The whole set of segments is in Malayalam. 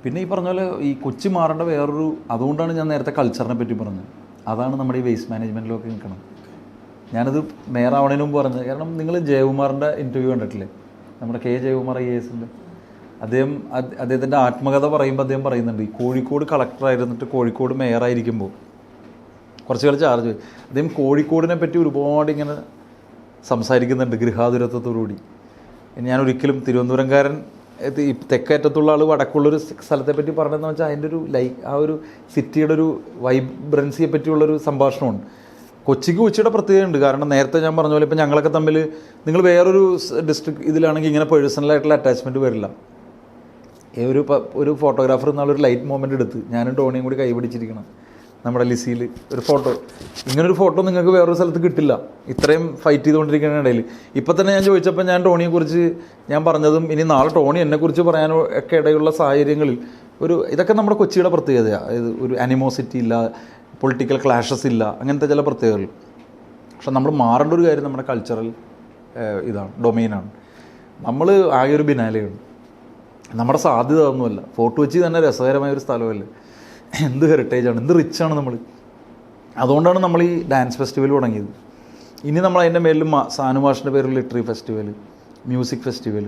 പിന്നെ ഈ പറഞ്ഞ പോലെ ഈ കൊച്ചി മാറേണ്ട വേറൊരു, അതുകൊണ്ടാണ് ഞാൻ നേരത്തെ കൾച്ചറിനെ പറ്റി പറഞ്ഞത്. അതാണ് നമ്മുടെ ഈ വേസ്റ്റ് മാനേജ്മെൻറ്റിലൊക്കെ നിൽക്കണം. ഞാനത് മേയറാവണതിന് മുമ്പ് പറഞ്ഞത്, കാരണം നിങ്ങൾ ജയകുമാറിൻ്റെ ഇൻ്റർവ്യൂ കണ്ടിട്ടില്ലേ, നമ്മുടെ കെ ജയകുമാർ IASൻ്റെ. അദ്ദേഹത്തിൻ്റെ ആത്മകഥ പറയുമ്പോൾ അദ്ദേഹം പറയുന്നുണ്ട്, ഈ കോഴിക്കോട് കളക്ടറായിരുന്നിട്ട് കോഴിക്കോട് മേയറായിരിക്കുമ്പോൾ കുറച്ച് ചാർജ് അദ്ദേഹം കോഴിക്കോടിനെ പറ്റി ഒരുപാട് ഇങ്ങനെ സംസാരിക്കുന്നുണ്ട് ഗൃഹാതുരത്വത്തോടുകൂടി. ഞാൻ ഒരിക്കലും തിരുവനന്തപുരംകാരൻ ഈ തെക്കേറ്റത്തുള്ള ആൾ വടക്കുള്ളൊരു സ്ഥലത്തെ പറ്റി പറഞ്ഞതെന്ന് വെച്ചാൽ അതിൻ്റെ ഒരു ആ ഒരു സിറ്റിയുടെ ഒരു വൈബ്രൻസിയെ പറ്റിയുള്ളൊരു സംഭാഷണമാണ്. കൊച്ചിയുടെ പ്രത്യേകതയുണ്ട്. കാരണം നേരത്തെ ഞാൻ പറഞ്ഞ പോലെ ഇപ്പം ഞങ്ങളൊക്കെ തമ്മിൽ, നിങ്ങൾ വേറൊരു ഡിസ്ട്രിക്ട് ഇതിലാണെങ്കിൽ ഇങ്ങനെ പേഴ്സണലായിട്ടുള്ള അറ്റാച്ച്മെൻറ്റ് വരില്ല. ഒരു ഫോട്ടോഗ്രാഫർ എന്നാളൊരു ലൈറ്റ് മൊമെൻ്റ് എടുത്ത് ഞാനും ടോണിയും കൂടി കൈപിടിച്ചിരിക്കണം നമ്മുടെ ലിസിയിൽ ഒരു ഫോട്ടോ. ഇങ്ങനൊരു ഫോട്ടോ നിങ്ങൾക്ക് വേറൊരു സ്ഥലത്ത് കിട്ടില്ല, ഇത്രയും ഫൈറ്റ് ചെയ്തുകൊണ്ടിരിക്കുന്ന ഇടയിൽ. ഇപ്പം തന്നെ ഞാൻ ചോദിച്ചപ്പോൾ ഞാൻ ടോണിയെക്കുറിച്ച് ഞാൻ പറഞ്ഞതും ഇനി നാളെ ടോണി എന്നെക്കുറിച്ച് പറയാനോ ഒക്കെ ഇടയുള്ള സാഹചര്യങ്ങളിൽ ഇതൊക്കെ നമ്മുടെ കൊച്ചിയുടെ പ്രത്യേകതയാണ്. ഇത് ഒരു അനിമോസിറ്റി ഇല്ല, പൊളിറ്റിക്കൽ ക്ലാഷസ് ഇല്ല, അങ്ങനത്തെ ചില പ്രത്യേകതകൾ. പക്ഷെ നമ്മൾ മാറേണ്ട ഒരു കാര്യം നമ്മുടെ കൾച്ചറൽ ഡൊമെയിനാണ്. നമ്മൾ ആകെ ഒരു ബിനാലെയാണ്. നമ്മുടെ സാധ്യത ഒന്നുമല്ല. ഫോർട്ട് കൊച്ചി തന്നെ രസകരമായൊരു സ്ഥലമല്ലേ, എന്ത് ഹെറിറ്റേജാണ്, എന്ത് റിച്ചാണ് നമ്മൾ. അതുകൊണ്ടാണ് നമ്മൾ ഈ ഡാൻസ് ഫെസ്റ്റിവൽ തുടങ്ങിയത്. ഇനി നമ്മൾ അതിൻ്റെ മേലിൽ സാനുമാഷിൻ്റെ പേരിൽ ലിറ്റററി ഫെസ്റ്റിവൽ, മ്യൂസിക് ഫെസ്റ്റിവൽ,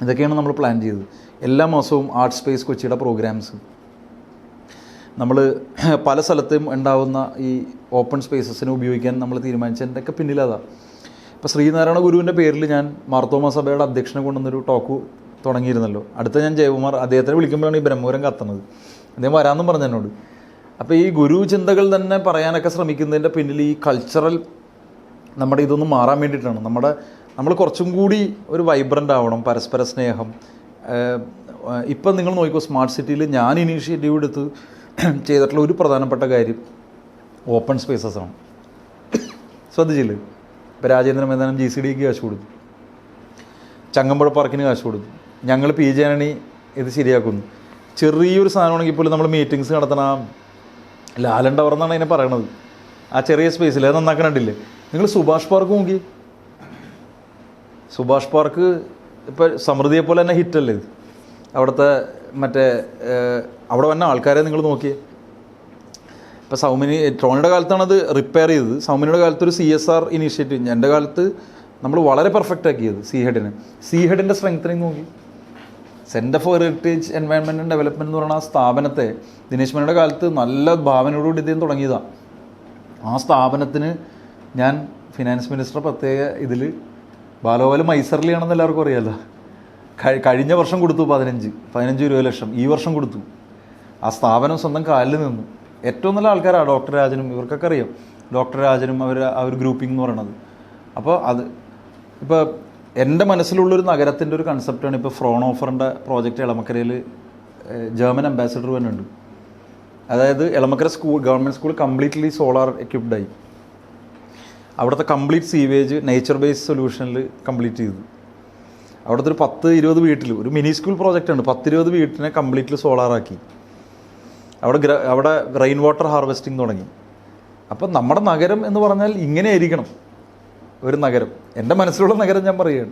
ഇതൊക്കെയാണ് നമ്മൾ പ്ലാൻ ചെയ്തത്. എല്ലാ മാസവും ആർട്ട് സ്പേസ് കൊച്ചിയുടെ പ്രോഗ്രാംസ്, നമ്മൾ പല സ്ഥലത്തും ഉണ്ടാകുന്ന ഈ ഓപ്പൺ സ്പേസസിനെ ഉപയോഗിക്കാൻ നമ്മൾ തീരുമാനിച്ചതിൻ്റെയൊക്കെ പിന്നിലതാണ്. ഇപ്പോൾ ശ്രീനാരായണ ഗുരുവിൻ്റെ പേരിൽ ഞാൻ മാർത്തോമാ സഭയുടെ അധ്യക്ഷനെ കൊണ്ടുവന്നൊരു ടോക്ക് തുടങ്ങിയിരുന്നല്ലോ. അടുത്ത ഞാൻ ജയകുമാർ അദ്ദേഹത്തിനെ വിളിക്കുമ്പോഴാണ് ഈ ബ്രഹ്മപുരം കത്തുന്നത്. അദ്ദേഹം വരാമെന്നും പറഞ്ഞു എന്നോട്. അപ്പോൾ ഈ ഗുരു ചിന്തകൾ തന്നെ പറയാനൊക്കെ ശ്രമിക്കുന്നതിൻ്റെ പിന്നിൽ ഈ കൾച്ചറൽ നമ്മുടെ ഇതൊന്നും മാറാൻ വേണ്ടിയിട്ടാണ്. നമ്മൾ കുറച്ചും കൂടി ഒരു വൈബ്രൻ്റ് ആവണം, പരസ്പര സ്നേഹം. ഇപ്പം നിങ്ങൾ നോക്കിക്കോ, സ്മാർട്ട് സിറ്റിയിൽ ഞാൻ ഇനീഷ്യേറ്റീവ് എടുത്ത് ചെയ്തിട്ടുള്ള ഒരു പ്രധാനപ്പെട്ട കാര്യം ഓപ്പൺ സ്പേസസാണ്. ശ്രദ്ധിച്ചില്ലേ? ഇപ്പോൾ രാജേന്ദ്ര മൈതാനം GCDക്ക് കാശ് കൊടുത്തു, ചങ്ങമ്പുഴ പാർക്കിന് കാശ് കൊടുത്തു, ഞങ്ങൾ PJ ആന്റണി ഇത് ശരിയാക്കുന്നു. ചെറിയൊരു സാധനമാണെങ്കിൽ പോലും നമ്മൾ മീറ്റിങ്സ് നടത്തണം. ലാലൻ ടവർ എന്നാണ് അതിനെ പറയണത്. ആ ചെറിയ സ്പേസിൽ അത് നന്നാക്കണില്ലേ? നിങ്ങൾ സുഭാഷ് പാർക്ക് നോക്കി. സുഭാഷ് പാർക്ക് ഇപ്പോൾ സമൃദ്ധിയെ പോലെ തന്നെ ഹിറ്റല്ലേ ഇത്. അവിടുത്തെ അവിടെ വന്ന ആൾക്കാരെ നിങ്ങൾ നോക്കിയേ. ഇപ്പോൾ സൗമിനി ട്രോണിയുടെ കാലത്താണത് റിപ്പയർ ചെയ്തത്. സൗമിനിയുടെ കാലത്ത് ഒരു CSR ഇനീഷ്യേറ്റീവ്, എൻ്റെ കാലത്ത് നമ്മൾ വളരെ പെർഫെക്റ്റ് ആക്കിയത്. സീ ഹെഡിൻ്റെ സ്ട്രെങ്തനിങ് നോക്കി. Centre for heritage environment and development എന്ന് പറയുന്ന ആ സ്ഥാപനത്തെ ദിനേശ് മേനോയുടെ കാലത്ത് നല്ല ഭാവനയോടുകൂടി ഇദ്ദേഹം തുടങ്ങിയതാണ്. ആ സ്ഥാപനത്തിന് ഞാൻ ഫിനാൻസ് മിനിസ്റ്റർ പ്രത്യേക ഇതിൽ ബാലോപാൽ മൈസറിലാണെന്ന് എല്ലാവർക്കും അറിയാമല്ലോ. കഴിഞ്ഞ വർഷം കൊടുത്തു 15-20 ലക്ഷം, ഈ വർഷം കൊടുത്തു. ആ സ്ഥാപനം സ്വന്തം കാലിൽ നിന്നു. ഏറ്റവും നല്ല ആൾക്കാരാണ് ഡോക്ടർ രാജനും, ഇവർക്കൊക്കെ അറിയാം. ഡോക്ടർ രാജനും ആ ഒരു ഗ്രൂപ്പിംഗ് എന്ന് പറയണത്. അപ്പോൾ ഇപ്പോൾ എൻ്റെ മനസ്സിലുള്ളൊരു നഗരത്തിൻ്റെ ഒരു കൺസെപ്റ്റാണ്. ഇപ്പോൾ ഫ്രോണോഫറിൻ്റെ പ്രോജക്റ്റ് എളമക്കരയിൽ ജർമ്മൻ അംബാസിഡർ വരുന്നുണ്ട്. അതായത് Elamakkara government school completely solar എക്യുപ്ഡായി. അവിടുത്തെ കംപ്ലീറ്റ് സീവേജ് നേച്ചർ ബേസ്ഡ് സൊല്യൂഷനിൽ കംപ്ലീറ്റ് ചെയ്തു. അവിടുത്തെ ഒരു 10-20 വീട്ടിൽ, ഒരു മിനി സ്കൂൾ പ്രോജക്റ്റാണ്, 10-20 വീട്ടിനെ കംപ്ലീറ്റ്ലി സോളാറാക്കി. അവിടെ റെയിൻ വാട്ടർ ഹാർവെസ്റ്റിംഗ് തുടങ്ങി. അപ്പം നമ്മുടെ നഗരം എന്ന് പറഞ്ഞാൽ ഇങ്ങനെ ആയിരിക്കണം ഒരു നഗരം. എൻ്റെ മനസ്സിലുള്ള നഗരം ഞാൻ പറയുകയാണ്.